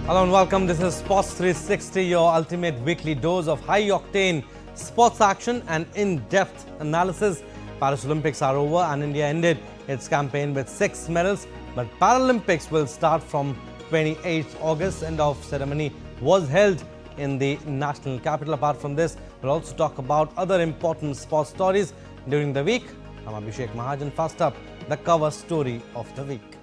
Hello and welcome. This is Sports 360, your ultimate weekly dose of high-octane sports action and in-depth analysis. Paris Olympics are over and India ended its campaign with 6 medals. But Paralympics will start from 28th August. End of ceremony was held in the national capital. Apart from this, we'll also talk about other important sports stories during the week. I'm Abhishek Mahajan. First up, the cover story of the week.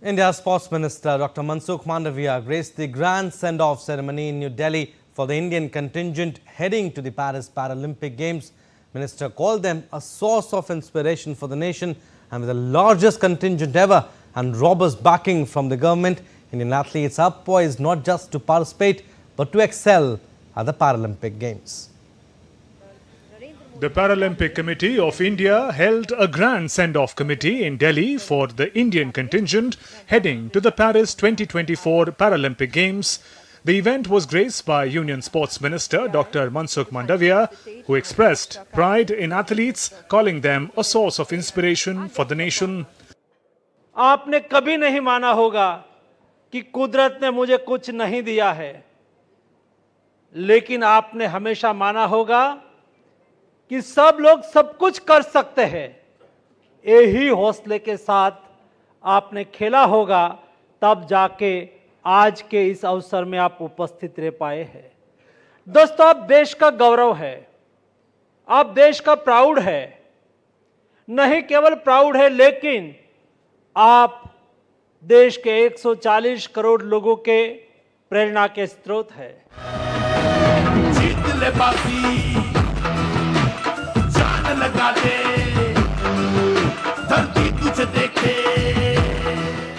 India's Sports Minister Dr. Mansukh Mandavia graced the grand send-off ceremony in New Delhi for the Indian contingent heading to the Paris Paralympic Games. Minister called them a source of inspiration for the nation, and with the largest contingent ever and robust backing from the government, Indian athletes are poised not just to participate but to excel at the Paralympic Games. The Paralympic Committee of India held a grand send-off committee in Delhi for the Indian contingent heading to the Paris 2024 Paralympic Games. The event was graced by Union Sports Minister Dr. Mansukh Mandavia, who expressed pride in athletes, calling them a source of inspiration for the nation. आपने कभी नहीं माना होगा कि कुदरत ने मुझे कुछ नहीं दिया है, लेकिन आपने हमेशा माना होगा कि सब लोग सब कुछ कर सकते हैं। यही हौसले के साथ आपने खेला होगा, तब जाके आज के इस अवसर में आप उपस्थित रह पाए हैं। दोस्तों, आप देश का गौरव है, आप देश का प्राउड है, नहीं केवल प्राउड है, लेकिन आप देश के 140 करोड़ लोगों के प्रेरणा के स्रोत है। जीत ले बाकी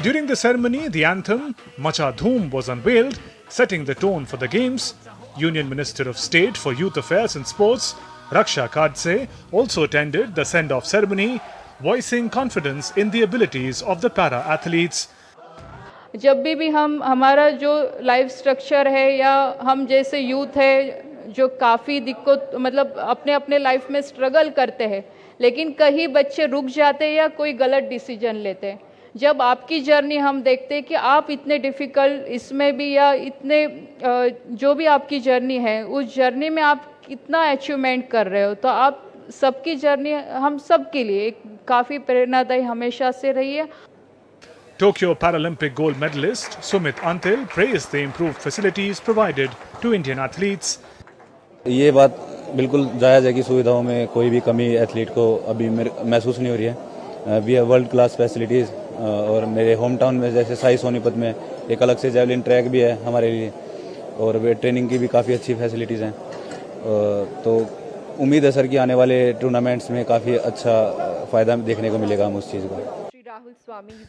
During the ceremony, the anthem Macha Dhoom was unveiled, setting the tone for the Games. Union Minister of State for Youth Affairs and Sports, Raksha Kadse, also attended the send-off ceremony, voicing confidence in the abilities of the para-athletes. जब भी हम हमारा जो life structure है या हम जैसे youth है जो काफ़ी दिक्कत मतलब अपने अपने लाइफ में स्ट्रगल करते हैं, लेकिन कई बच्चे रुक जाते हैं या कोई गलत डिसीजन लेते हैं। जब आपकी जर्नी हम देखते हैं कि आप इतने डिफ़िकल्ट इसमें भी या इतने जो भी आपकी जर्नी है उस जर्नी में आप कितना अचीवमेंट कर रहे हो, तो आप सबकी जर्नी हम सब के लिए काफ़ी प्रेरणादायी हमेशा से रही है। Tokyo Paralympic gold medalist Sumit Antil praised the improved facilities provided to Indian athletes. ये बात बिल्कुल जायज़ है कि सुविधाओं में कोई भी कमी एथलीट को अभी महसूस नहीं हो रही है। We have world class facilities और मेरे होम टाउन में जैसे साई सोनीपत में एक अलग से जेवलिन ट्रैक भी है हमारे लिए और वे ट्रेनिंग की भी काफ़ी अच्छी फैसिलिटीज़ हैं। तो उम्मीद है सर कि आने वाले टूर्नामेंट्स में काफ़ी अच्छा फ़ायदा देखने को मिलेगा हम उस चीज़ का।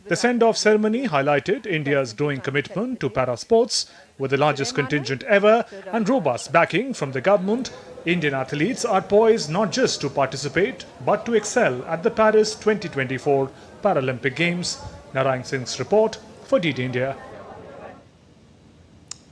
The send-off ceremony highlighted India's growing commitment to para-sports with the largest contingent ever and robust backing from the government. Indian athletes are poised not just to participate but to excel at the Paris 2024 Paralympic Games. Narayan Singh's report for DD India.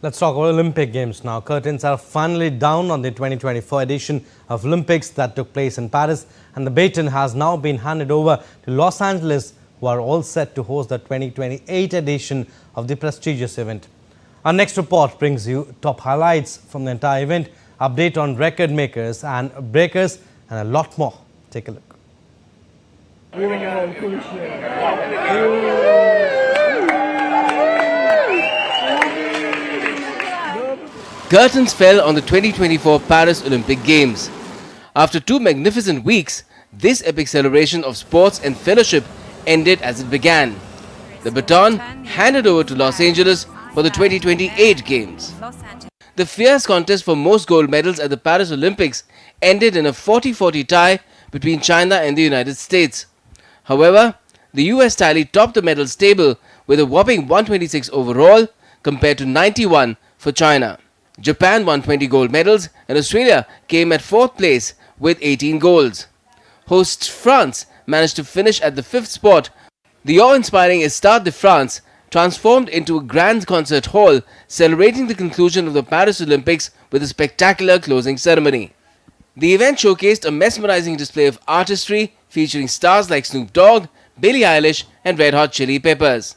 Let's talk about Olympic Games now. Curtains are finally down on the 2024 edition of Olympics that took place in Paris, and the baton has now been handed over to Los Angeles, who are all set to host the 2028 edition of the prestigious event. Our next report brings you top highlights from the entire event, update on record makers and breakers, and a lot more. Take a look. Curtains fell on the 2024 Paris Olympic Games. After 2 magnificent weeks, this epic celebration of sports and fellowship ended as it began. The baton handed over to Los Angeles for the 2028 Games. The fierce contest for most gold medals at the Paris Olympics ended in a 40-40 tie between China and the United States. However, the US tally topped the medals table with a whopping 126 overall compared to 91 for China. Japan won 20 gold medals and Australia came at 4th place with 18 golds. Hosts France managed to finish at the 5th spot. The awe-inspiring Stade de France transformed into a grand concert hall, celebrating the conclusion of the Paris Olympics with a spectacular closing ceremony. The event showcased a mesmerizing display of artistry featuring stars like Snoop Dogg, Billie Eilish and Red Hot Chili Peppers.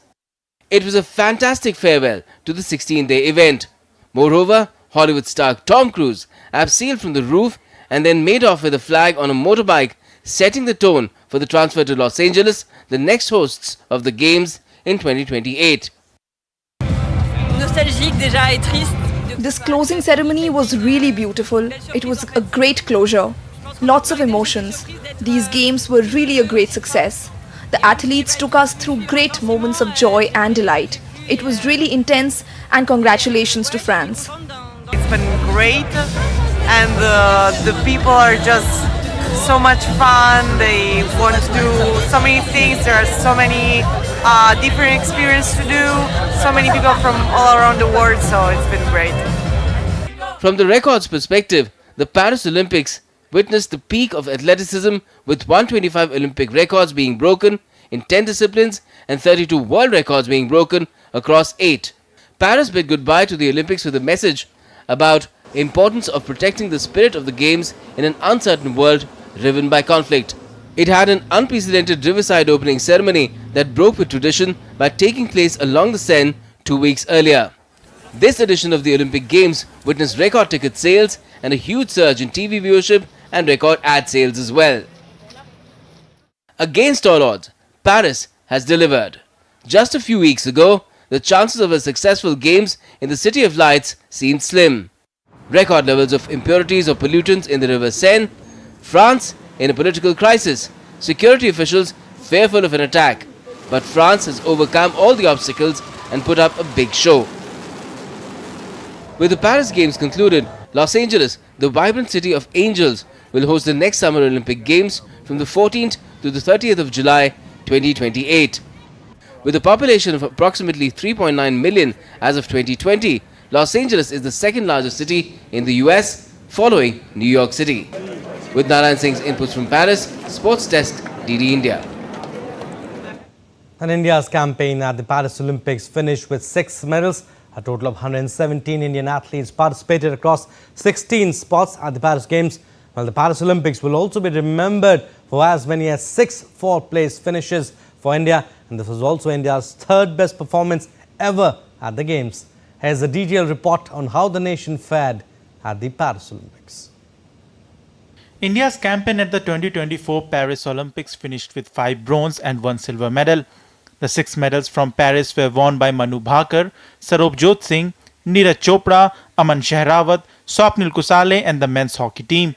It was a fantastic farewell to the 16-day event. Moreover, Hollywood star Tom Cruise abseiled from the roof and then made off with a flag on a motorbike, setting the tone for the transfer to Los Angeles, the next hosts of the Games in 2028. Nostalgique déjà et triste. This closing ceremony was really beautiful. It was a great closure. Lots of emotions. These games were really a great success. The athletes took us through great moments of joy and delight. It was really intense, and congratulations to France. It's been great, and the people are just so much fun. They want to do so many things. There are so many different experiences to do. So many people from all around the world, so it's been great. From the records perspective, the Paris Olympics witnessed the peak of athleticism, with 125 Olympic records being broken in 10 disciplines and 32 world records being broken across 8. Paris bid goodbye to the Olympics with a message about importance of protecting the spirit of the Games in an uncertain world riven by conflict. It had an unprecedented riverside opening ceremony that broke with tradition by taking place along the Seine 2 weeks earlier. This edition of the Olympic Games witnessed record ticket sales and a huge surge in TV viewership and record ad sales as well. Against all odds, Paris has delivered. Just a few weeks ago, the chances of a successful Games in the City of Lights seemed slim. Record levels of impurities or pollutants in the river Seine, France in a political crisis, security officials fearful of an attack. But France has overcome all the obstacles and put up a big show. With the Paris Games concluded, Los Angeles, the vibrant city of angels, will host the next Summer Olympic Games from the 14th to the 30th of July 2028. With a population of approximately 3.9 million as of 2020, Los Angeles is the second largest city in the US, following New York City. With Narayan Singh's inputs from Paris, Sports Desk, DD India. And India's campaign at the Paris Olympics finished with 6 medals. A total of 117 Indian athletes participated across 16 sports at the Paris Games. While the Paris Olympics will also be remembered for as many as 6 fourth-place finishes for India. And this was also India's third best performance ever at the Games. Here's a detailed report on how the nation fared at the Paris Olympics. India's campaign at the 2024 Paris Olympics finished with 5 bronze and 1 silver medal. The 6 medals from Paris were won by Manu Bhaker, Sarabjot Singh, Neeraj Chopra, Aman Shehrawat, Swapnil Kusale and the men's hockey team.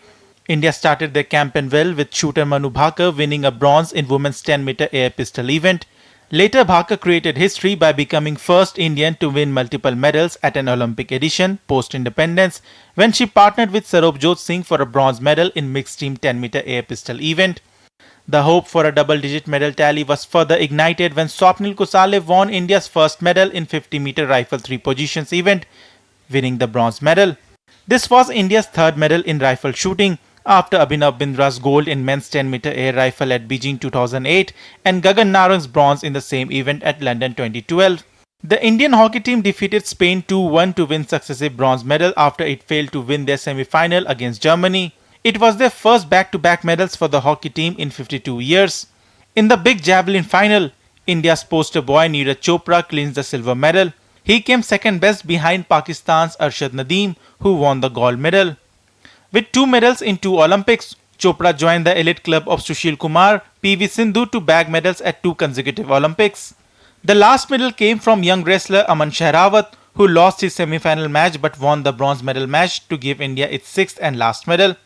India started their campaign well, with shooter Manu Bhaker winning a bronze in women's 10-meter air pistol event. Later, Bhaker created history by becoming first Indian to win multiple medals at an Olympic edition post-independence, when she partnered with Sarabjot Singh for a bronze medal in mixed team 10-meter air pistol event. The hope for a double-digit medal tally was further ignited when Swapnil Kusale won India's first medal in 50-meter rifle 3 positions event, winning the bronze medal. This was India's third medal in rifle shooting, after Abhinav Bindra's gold in men's 10-meter air rifle at Beijing 2008 and Gagan Narang's bronze in the same event at London 2012. The Indian hockey team defeated Spain 2-1 to win successive bronze medal after it failed to win their semi-final against Germany. It was their first back-to-back medals for the hockey team in 52 years. In the big javelin final, India's poster boy Neeraj Chopra clinched the silver medal. He came second best behind Pakistan's Arshad Nadeem, who won the gold medal. With 2 medals in 2 Olympics, Chopra joined the elite club of Sushil Kumar, PV Sindhu to bag medals at 2 consecutive Olympics. The last medal came from young wrestler Aman Shehrawat, who lost his semi-final match but won the bronze medal match to give India its 6th and last medal.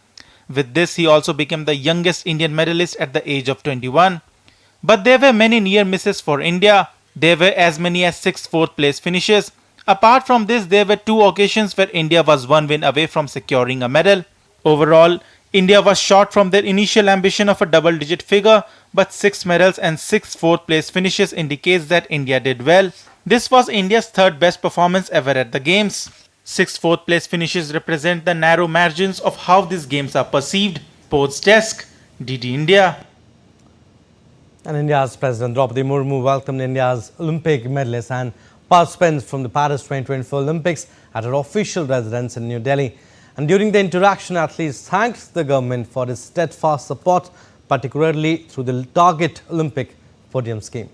With this, he also became the youngest Indian medalist at the age of 21. But there were many near misses for India. There were as many as 6 fourth-place finishes. Apart from this, there were 2 occasions where India was 1 win away from securing a medal. Overall, India was short from their initial ambition of a double-digit figure, but 6 medals and 6 fourth-place finishes indicates that India did well. This was India's third best performance ever at the Games. 6 fourth-place finishes represent the narrow margins of how these games are perceived. Sports Desk, DD India. And India's President Draupadi Murmu welcomed India's Olympic medalists and participants from the Paris 2024 Olympics at her official residence in New Delhi. And during the interaction, athletes thanked the government for its steadfast support, particularly through the Target Olympic podium scheme.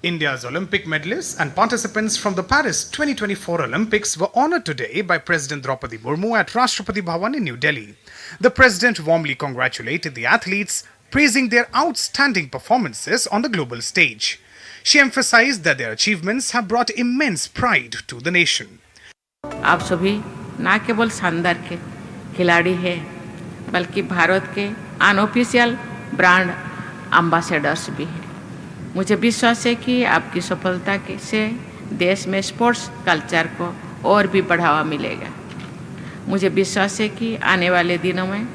India's Olympic medalists and participants from the Paris 2024 Olympics were honoured today by President Draupadi Murmu at Rashtrapati Bhavan in New Delhi. The President warmly congratulated the athletes, praising their outstanding performances on the global stage. She emphasized that their achievements have brought immense pride to the nation. आप सभी ना केवल शानदार के खिलाड़ी हैं, बल्कि भारत के अनऑफिशियल ब्रांड एम्बेसडर्स भी हैं। मुझे विश्वास है कि आपकी सफलता से देश में स्पोर्ट्स कल्चर को और भी बढ़ावा मिलेगा। मुझे विश्वास है कि आने वाले दिनों में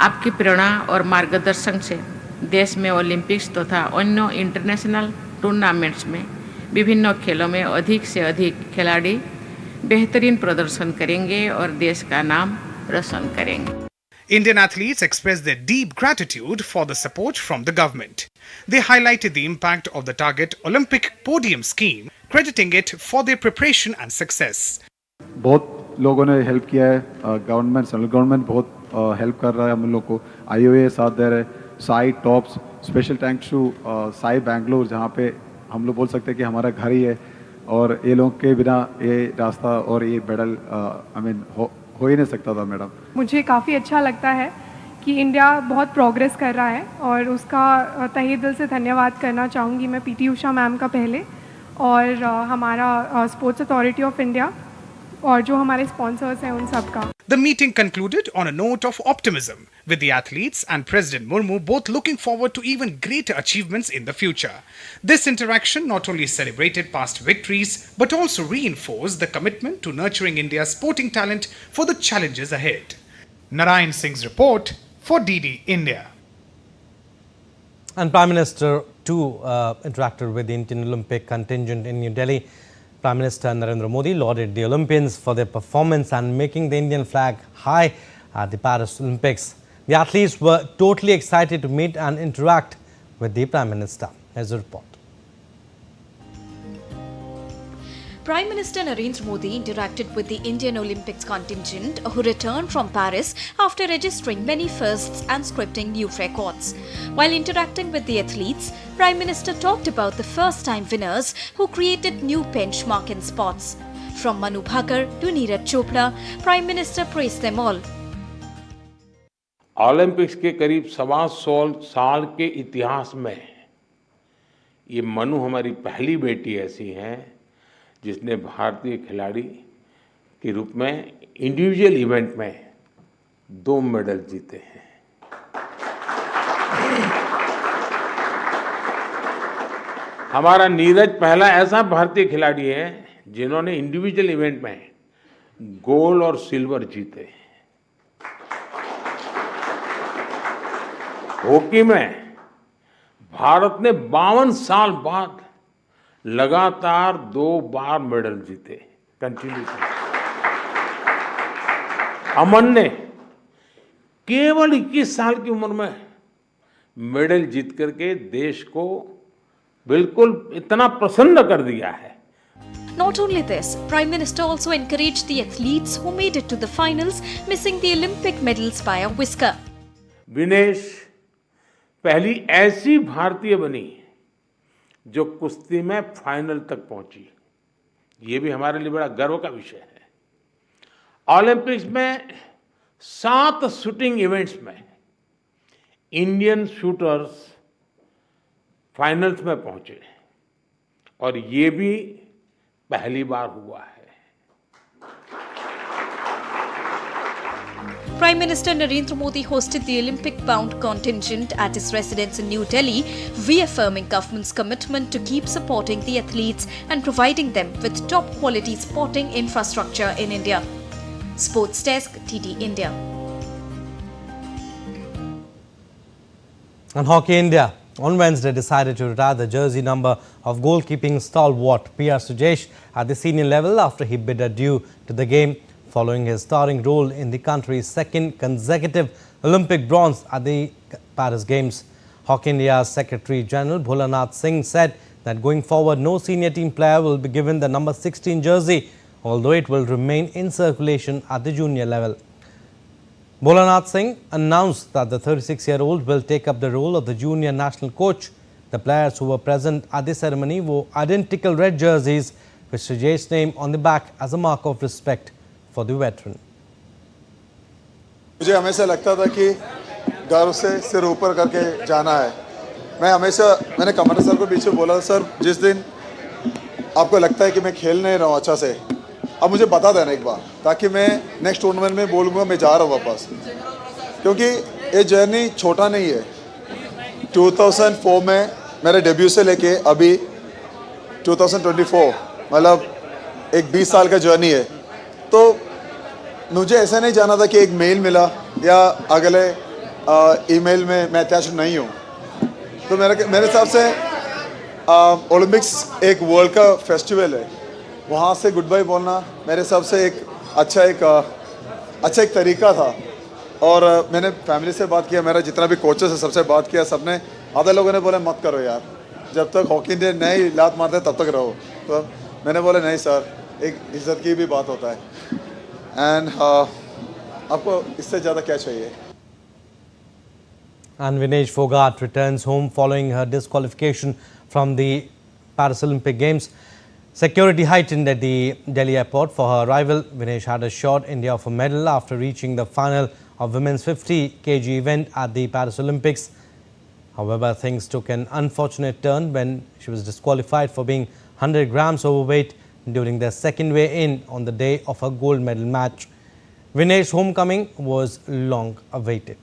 आपकी प्रेरणा और मार्गदर्शन से देश में ओलंपिक्स तथा अन्य इंटरनेशनल टूर्नामेंट्स में विभिन्न खेलों में अधिक से अधिक खिलाड़ी बेहतरीन प्रदर्शन करेंगे और देश का नाम रोशन करेंगे। Indian athletes expressed their deep gratitude for the support from the government. They highlighted the impact of the Target Olympic Podium Scheme, crediting it for their preparation and success. बहुत लोगों ने हेल्प किया है, गवर्नमेंट सेंट्रल गवर्नमेंट बहुत help कर रहा है हम लोग को, IOA साथ दे रहे हैं, SAI TOPS, special thanks to SAI Bangalore जहाँ पे हम लोग बोल सकते हैं कि हमारा घर ही है और ये लोग के बिना ये रास्ता और ये मेडल हो ही नहीं सकता था। मैडम, मुझे काफ़ी अच्छा लगता है कि इंडिया बहुत प्रोग्रेस कर रहा है और उसका तहे दिल से धन्यवाद करना चाहूँगी मैं पीटी उषा मैम का पहले और हमारा स्पोर्ट्स अथॉरिटी ऑफ इंडिया और जो हमारे स्पॉन्सर्स हैं उन सब का। The meeting concluded on a note of optimism, with the athletes and President Murmu both looking forward to even greater achievements in the future. This interaction not only celebrated past victories, but also reinforced the commitment to nurturing India's sporting talent for the challenges ahead. Narayan Singh's report for DD India. And Prime Minister too interacted with the Indian Olympic contingent in New Delhi. Prime Minister Narendra Modi lauded the Olympians for their performance and making the Indian flag high at the Paris Olympics. The athletes were totally excited to meet and interact with the Prime Minister. Here's a report. Prime Minister Narendra Modi interacted with the Indian Olympics contingent who returned from Paris after registering many firsts and scripting new records. While interacting with the athletes, Prime Minister talked about the first-time winners who created new benchmark in sports. From Manu Bhaker to Neeraj Chopra, Prime Minister praised them all. Olympics के करीब 125 साल के इतिहास में ये मनु हमारी पहली बेटी ऐसी हैं जिसने भारतीय खिलाड़ी के रूप में इंडिविजुअल इवेंट में 2 मेडल जीते हैं। हमारा नीरज पहला ऐसा भारतीय खिलाड़ी है जिन्होंने इंडिविजुअल इवेंट में गोल्ड और सिल्वर जीते। हॉकी में भारत ने 52 साल बाद लगातार 2 बार मेडल जीते कंटिन्यूसली। अमन ने केवल 21 साल की उम्र में मेडल जीत करके देश को बिल्कुल इतना प्रसन्न कर दिया है। Not only this, Prime Minister also encouraged the athletes who made it to the finals, missing the Olympic medals by a whisker. Vinesh पहली ऐसी भारतीय बनी जो कुश्ती में फाइनल तक पहुंची। ये भी हमारे लिए बड़ा गर्व का विषय है। ओलंपिक्स में 7 शूटिंग इवेंट्स में इंडियन शूटर्स फाइनल्स में पहुंचे और ये भी पहली बार हुआ है। Prime Minister Narendra Modi hosted the Olympic-bound contingent at his residence in New Delhi, reaffirming government's commitment to keep supporting the athletes and providing them with top-quality sporting infrastructure in India. Sports Desk, TD India. And Hockey India on Wednesday decided to retire the jersey number of goalkeeping stalwart PR Sujesh at the senior level after he bid adieu to the game following his starring role in the country's 2nd consecutive Olympic bronze at the Paris Games. Hockey India's Secretary General Bholanath Singh said that going forward no senior team player will be given the number 16 jersey, although it will remain in circulation at the junior level. Bholanath Singh announced that the 36-year-old will take up the role of the junior national coach. The players who were present at the ceremony wore identical red jerseys with Srijesh's name on the back as a mark of respect for the veteran. मुझे हमेशा लगता था कि गर्व से सिर ऊपर करके जाना है। मैंने कमांडर सर को पीछे बोला, सर जिस दिन आपको लगता है कि मैं खेल नहीं रहा हूँ अच्छा से, अब मुझे बता देना एक बार, ताकि मैं नेक्स्ट टूर्नामेंट में बोलूँगा मैं जा रहा हूँ वापस, क्योंकि ये जर्नी छोटा नहीं है। 2004 में मेरे डेब्यू से लेके अभी 2024 मतलब एक 20 साल का जर्नी है। तो मुझे ऐसा नहीं जाना था कि एक मेल मिला या अगले ईमेल में मैं अटैच नहीं हूँ। तो मेरे हिसाब से ओलंपिक्स एक वर्ल्ड का फेस्टिवल है, वहाँ से गुड बाय बोलना मेरे हिसाब से एक अच्छा एक तरीका था। और मैंने फैमिली से बात किया, मेरा जितना भी कोचेस है सबसे बात किया, सबने आधे लोगों ने बोला मत करो यार, जब तक हॉकी इंडिया नहीं लात मारते तब तक रहो। तो मैंने बोला नहीं सर, एक इज्जत की भी बात होता है, एंड आपको इससे ज़्यादा क्या चाहिए। And Vinesh Phogat returns home following her disqualification from the Paris Olympic Games. Security heightened at the Delhi airport for her arrival. Vinesh had assured India of a medal after reaching the final of women's 50 kg event at the Paris Olympics. However, things took an unfortunate turn when she was disqualified for being 100 grams overweight during their second weigh-in on the day of her gold medal match. Vinesh's homecoming was long awaited.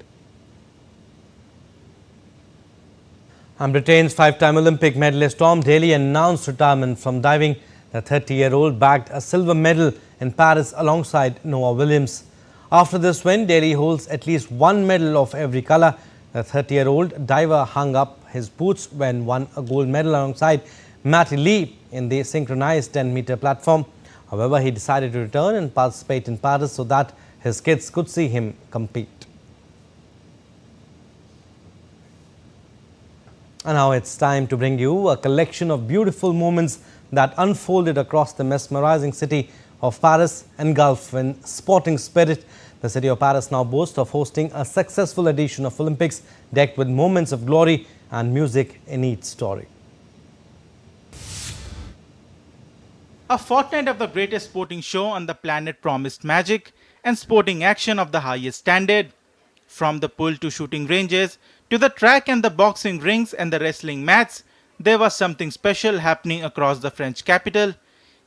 And Britain's 5-time Olympic medalist Tom Daley announced retirement from diving. The 30-year-old bagged a silver medal in Paris alongside Noah Williams. After this win, Daley holds at least one medal of every colour. The 30-year-old diver hung up his boots when won a gold medal alongside Matty Lee in the synchronized 10-meter platform. However, he decided to return and participate in Paris so that his kids could see him compete. And now it's time to bring you a collection of beautiful moments that unfolded across the mesmerizing city of Paris, engulfed in sporting spirit. The city of Paris now boasts of hosting a successful edition of Olympics decked with moments of glory and music in each story. A fortnight of the greatest sporting show on the planet promised magic and sporting action of the highest standard. From the pool to shooting ranges, to the track and the boxing rings and the wrestling mats, there was something special happening across the French capital.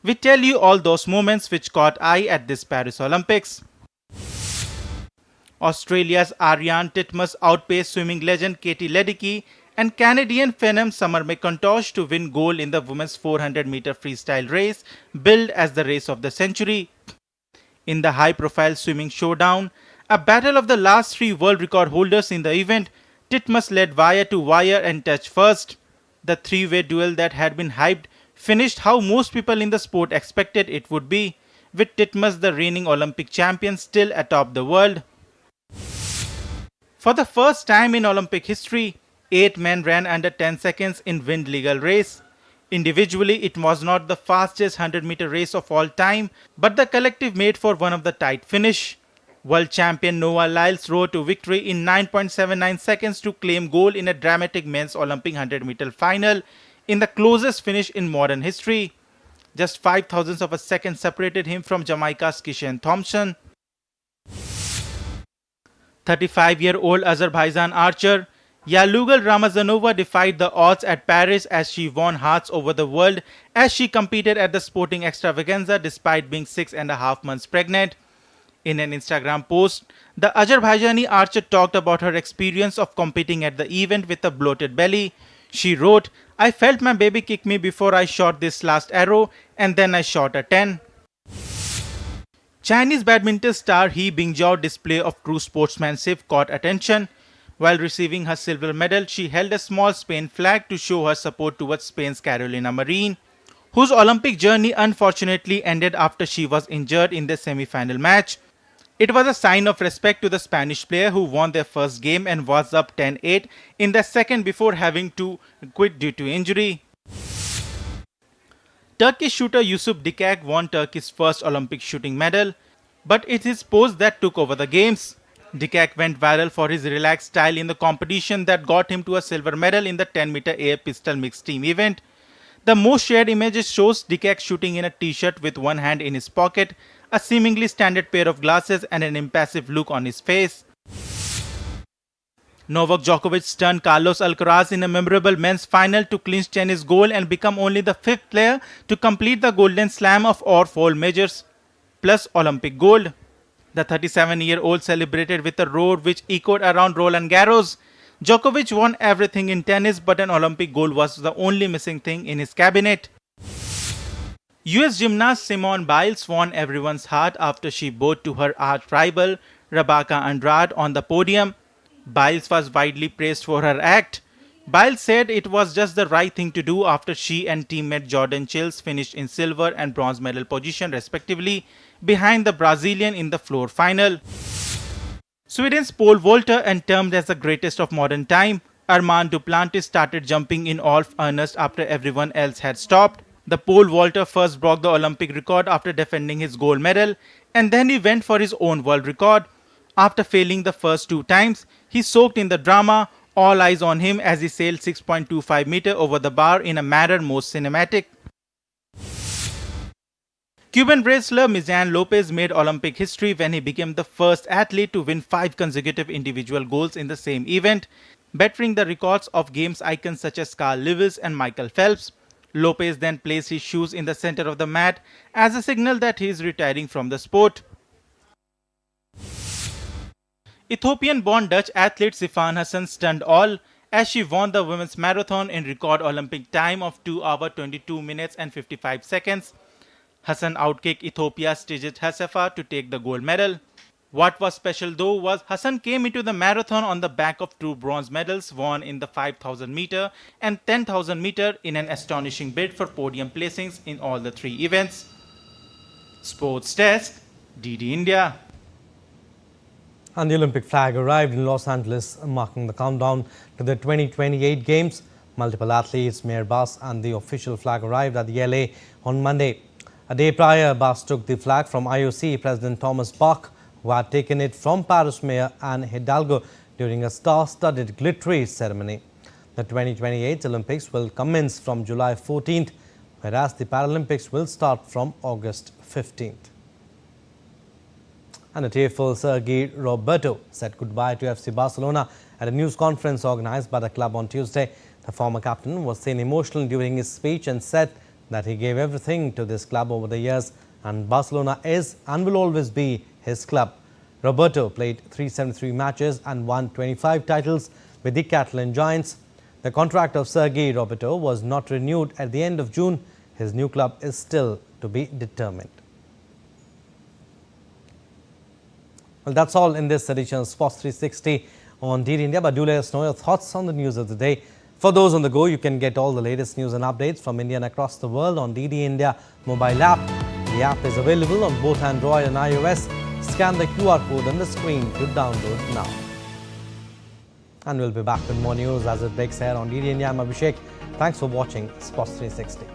We tell you all those moments which caught eye at this Paris Olympics. Australia's Ariane Titmus outpaced swimming legend Katie Ledecky and Canadian Phenom Summer McIntosh to win gold in the women's 400-meter freestyle race, billed as the race of the century. In the high-profile swimming showdown, a battle of the last three world record holders in the event, Titmus led wire to wire and touched first. The three-way duel that had been hyped finished how most people in the sport expected it would be, with Titmus, the reigning Olympic champion, still atop the world. For the first time in Olympic history, 8 men ran under 10 seconds in wind legal race. Individually, it was not the fastest 100-meter race of all time, but the collective made for one of the tight finish. World champion Noah Lyles rode to victory in 9.79 seconds to claim gold in a dramatic men's Olympic 100-meter final in the closest finish in modern history. Just 5 thousandths of a second separated him from Jamaica's Kishan Thompson. 35-year-old Azerbaijan archer Yalugal Ramazanova defied the odds at Paris as she won hearts over the world as she competed at the sporting extravaganza despite being 6.5 months pregnant. In an Instagram post, the Azerbaijani archer talked about her experience of competing at the event with a bloated belly. She wrote, "I felt my baby kick me before I shot this last arrow and then I shot a 10. Chinese badminton star He Bingjiao's display of true sportsmanship caught attention. While receiving her silver medal, she held a small Spain flag to show her support towards Spain's Carolina Marin, whose Olympic journey unfortunately ended after she was injured in the semi-final match. It was a sign of respect to the Spanish player who won their first game and was up 10-8 in the second before having to quit due to injury. Turkish shooter Yusuf Dikak won Turkey's first Olympic shooting medal, but it is his pose that took over the games. Dikak went viral for his relaxed style in the competition that got him to a silver medal in the 10-meter air pistol mixed team event. The most shared images shows Dikak shooting in a t-shirt with one hand in his pocket, a seemingly standard pair of glasses and an impassive look on his face. Novak Djokovic stunned Carlos Alcaraz in a memorable men's final to clinch tennis gold and become only the 5th player to complete the Golden Slam of all 4 majors, plus Olympic gold. The 37-year-old celebrated with a roar which echoed around Roland Garros. Djokovic won everything in tennis, but an Olympic gold was the only missing thing in his cabinet. US gymnast Simone Biles won everyone's heart after she bowed to her arch rival Rebecca Andrade on the podium. Biles was widely praised for her act. Biles said it was just the right thing to do after she and teammate Jordan Childs finished in silver and bronze medal position respectively, behind the Brazilian in the floor final. Sweden's pole vaulter and termed as the greatest of modern time, Armand Duplantis started jumping in all earnest after everyone else had stopped. The pole vaulter first broke the Olympic record after defending his gold medal, and then he went for his own world record. After failing the first 2 times, he soaked in the drama, all eyes on him as he sailed 6.25 meters over the bar in a manner most cinematic. Cuban wrestler Mizan Lopez made Olympic history when he became the first athlete to win 5 consecutive individual golds in the same event, bettering the records of games icons such as Carl Lewis and Michael Phelps. Lopez then placed his shoes in the center of the mat as a signal that he is retiring from the sport. Ethiopian-born Dutch athlete Sifan Hassan stunned all as she won the women's marathon in record Olympic time of 2 hours 22 minutes and 55 seconds. Hassan outkicked Ethiopia's Tigist Hasefa to take the gold medal. What was special though was Hassan came into the marathon on the back of 2 bronze medals won in the 5,000 meter and 10,000 meter in an astonishing bid for podium placings in all the 3 events. Sports Desk, DD India. And the Olympic flag arrived in Los Angeles, marking the countdown to the 2028 Games. Multiple athletes, Mayor Bas and the official flag arrived at the LA on Monday. A day prior, Bas took the flag from IOC President Thomas Bach, who had taken it from Paris Mayor Anne Hidalgo during a star-studded glittery ceremony. The 2028 Olympics will commence from July 14th, whereas the Paralympics will start from August 15th. And a tearful Sergi Roberto said goodbye to FC Barcelona at a news conference organized by the club on Tuesday. The former captain was seen emotional during his speech and said that he gave everything to this club over the years, and Barcelona is and will always be his club. Roberto played 373 matches and won 25 titles with the Catalan Giants. The contract of Sergi Roberto was not renewed at the end of June. His new club is still to be determined. Well, that's all in this edition of Sports 360 on DD India, but do let us know your thoughts on the news of the day. For those on the go, you can get all the latest news and updates from India and across the world on DD India mobile app. The app is available on both Android and iOS. Scan the QR code on the screen to download now. And we'll be back with more news as it breaks here on DD India. I'm Abhishek. Thanks for watching Sports 360.